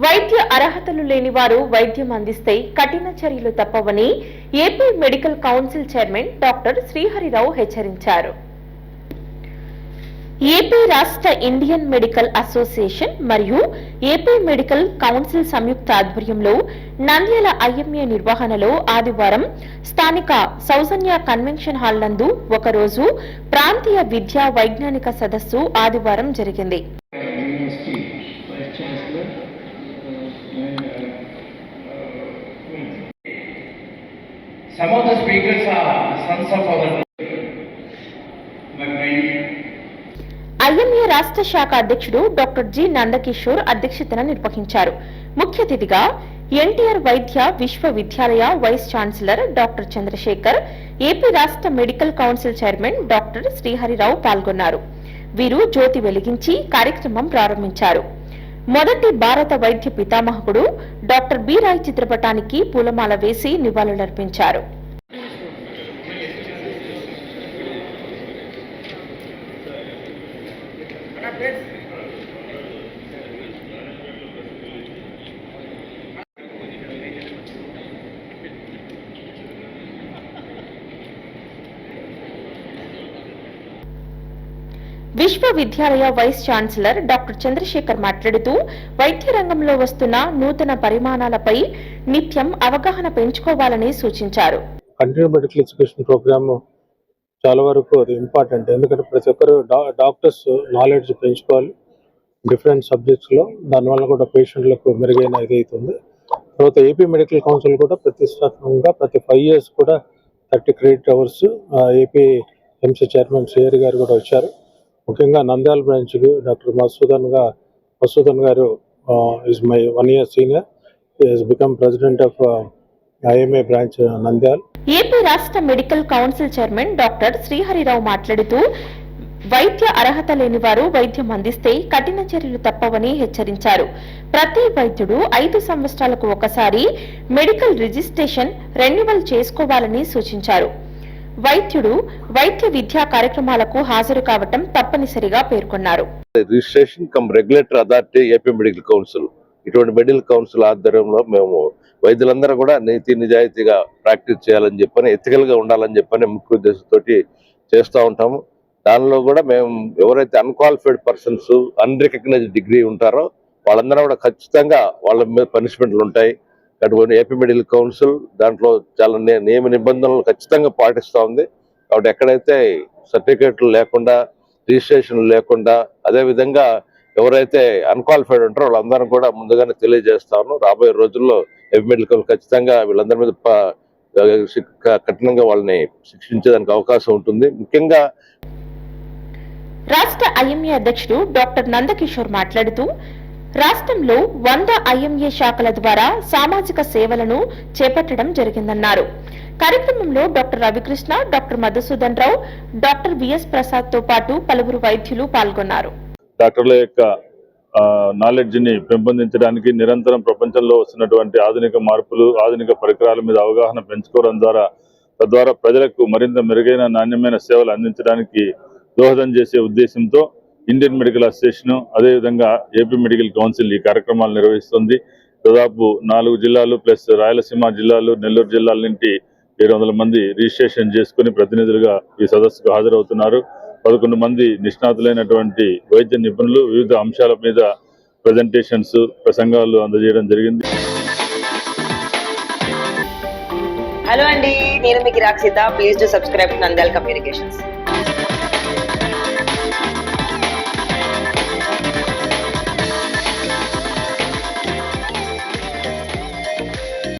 వైద్య అర్హతలు లేని వారు వైద్యం అందిస్తే కఠిన చర్యలు తప్పవని AP medical council chairman doctor Srihari Rao హెచ్చరించారు. ఏపీ రాష్ట్ర ఇండియన్ మెడికల్ అసోసియేషన్ మరియు ఏపీ మెడికల్ కౌన్సిల్ సంయుక్త ఆధ్వర్యంలో నంద్యాల ఐఎంఏ నిర్వహణలో ఆదివారం స్థానిక సౌజన్య కన్వెన్షన్ హాల్ నందు ఒకరోజు ప్రాంతీయ విద్యా వైజ్ఞానిక సదస్సు ఆదివారం జరిగింది. Some of the speakers are sons of our IMA రాష్ట్ర శాఖ అధ్యక్షుడు డాక్టర్ జి నందకిషోర్ అధ్యక్షతన నిర్వహించారు. ముఖ్య అతిథిగా ఎన్టీఆర్ వైద్య విశ్వవిద్యాలయ vice chancellor doctor Chandrasekhar, AP రాష్ట్ర medical council chairman doctor Sriharirao పాల్గొన్నారు. వీరు జ్యోతి వెలిగించి కార్యక్రమం ప్రారంభించారు. మొదటి భారత వైద్య పితామహుడు డాక్టర్ బి రాయ్ చిత్రపటానికి పూలమాల వేసి నివాళులర్పించారు. విశ్వవిద్యాలయ వైస్ ఛాన్సలర్ డాక్టర్ చంద్రశేఖర్ మాట్లాడుతూ వైద్య రంగంలో వస్తున్న నూతన పరిమాణాలపై నిత్యం అవగాహన పెంచుకోవాలని సూచించారు. కంటిన్యూ మెడికల్ ఎడ్యుకేషన్ ప్రోగ్రామ్ చాలా వరకు అది ఇంపార్టెంట్. ఎందుకంటే ప్రతి ఒక్కరు డాక్టర్స్ నాలెడ్జ్ పెంచుకోవాలి డిఫరెంట్ సబ్జెక్ట్స్లో. దానివల్ల కూడా పేషెంట్లకు మెరుగైన ఇది అవుతుంది. తర్వాత ఏపీ మెడికల్ కౌన్సిల్ కూడా ప్రతిష్టాత్మకంగా ప్రతి 5 years కూడా 30 credit hours AP MC chairman Srihari గారు కూడా వచ్చారు. ముఖ్యంగా నంద్యాల బ్రాంచ్కి డాక్టర్ మసూదన్ గారు is my 1 year senior. He has become president of IMA branch Nandyal. AP రాష్ట్ర medical council chairman doctor Sriharirao మాట్లాడుతూ వైద్య అర్హత లేని వారు వైద్యం అందిస్తే కఠిన చర్యలు తప్పవని హెచ్చరించారు. ప్రతి వైద్యుడు 5 సంవత్సరాలకు ఒకసారి మెడికల్ రిజిస్ట్రేషన్ రెన్యువల్ చేసుకోవాలని సూచించారు. వైద్యుడు వైద్య విద్యా కార్యక్రమాలకు హాజరు కావటం తప్పనిసరిగా పేర్కొన్నారు. Registration come regulatory authority AP medical council, ఇటువంటి మెడికల్ కౌన్సిల్ ఆధ్వర్యంలో మేము వైద్యులందరూ కూడా నీతి నిజాయితీగా ప్రాక్టీస్ చేయాలని చెప్పని, ఎథికల్ గా ఉండాలని చెప్పని ముఖ్య ఉద్దేశంతో చేస్తూ ఉంటాము. దానిలో కూడా మేము ఎవరైతే అన్క్వాలిఫైడ్ పర్సన్స్, అన్రికగ్నైజ్డ్ డిగ్రీ ఉంటారో వాళ్ళందరూ కూడా ఖచ్చితంగా వాళ్ళ మీద పనిష్మెంట్లు ఉంటాయి. అటువంటి ఏపీ మెడికల్ కౌన్సిల్ దాంట్లో చాలా నియమ నిబంధనలు ఖచ్చితంగా పాటిస్తూ ఉంది. కాబట్టి ఎక్కడైతే సర్టిఫికేట్లు లేకుండా, రిజిస్ట్రేషన్ లేకుండా, అదేవిధంగా ఎవరైతే అన్క్వాలిఫైడ్ ఉంటారో వాళ్ళందరూ కూడా ముందుగానే తెలియజేస్తాను. రాబోయే రోజుల్లో ఏపీ మెడికల్ ఖచ్చితంగా వీళ్ళందరి మీద కఠినంగా వాళ్ళని శిక్షించేదానికి అవకాశం ఉంటుంది. ముఖ్యంగా రాష్ట్ర ఐఎంఏ అధ్యక్షుడు డాక్టర్ నందకిషోర్ మాట్లాడుతూ రాష్ట్రంలో 100 ఐఎంఏ శాఖల ద్వారా సామాజిక సేవలను చేపట్టడం జరిగిందన్నారు. కార్యక్రమంలో డాక్టర్ రవికృష్ణ, డాక్టర్ మధుసూదన్ రావు, డాక్టర్ విఎస్ ప్రసాద్ తో పాటు పలువురు వైద్యులు పాల్గొన్నారు. డాక్టర్ల యొక్క నాలెడ్జ్ ని పెంపొందించడానికి నిరంతరం ప్రపంచంలో వస్తున్నటువంటి ఆధునిక మార్పులు, ఆధునిక పరికరాల మీద అవగాహన పెంచుకోవడం తద్వారా ప్రజలకు మరింత మెరుగైన నాణ్యమైన సేవలు అందించడానికి దోహదం చేసే ఉద్దేశంతో ఇండియన్ మెడికల్ అసోసియేషన్, అదేవిధంగా ఏపీ మెడికల్ కౌన్సిల్ ఈ కార్యక్రమాలు నిర్వహిస్తుంది. దాదాపు 4 జిల్లాలు ప్లస్ రాయలసీమ జిల్లాలు, నెల్లూరు జిల్లాల నుండి 700 మంది రిజిస్ట్రేషన్ చేసుకుని ప్రతినిధులుగా ఈ సదస్సుకు హాజరవుతున్నారు. 11 మంది నిష్ణాతులైనటువంటి వైద్య నిపుణులు వివిధ అంశాల మీద ప్రజెంటేషన్స్, ప్రసంగాలు అందజేయడం జరిగింది. హలో అండి, నేను మీకు Rakshitha. Please do subscribe to Nandyal communications.